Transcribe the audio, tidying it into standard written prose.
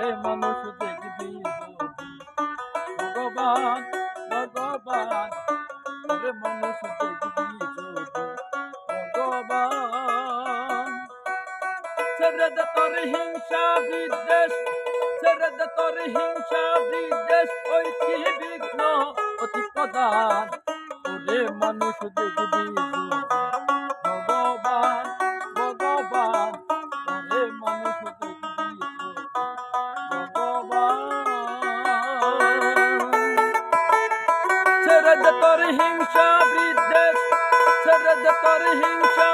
ওরে মানুষ দেখবি যদি ভগবান ভগবান ওরে মানুষ দেখবি যদি ভগবান ছেড়ে দে তোর হিংসা বিদ্বেষ ছেড়ে দে তোর হিংসা বিদ্বেষ ওই কি বিঘ্ন অতি প্রধান ওরে মানুষ দেখবি যদি ভগবান ভগবান ওরে মানুষ দেখবি যদি ভগবান ছেড়ে দে তোর হিংসা বিদ্বেষ ছেড়ে দে তোর হিংসা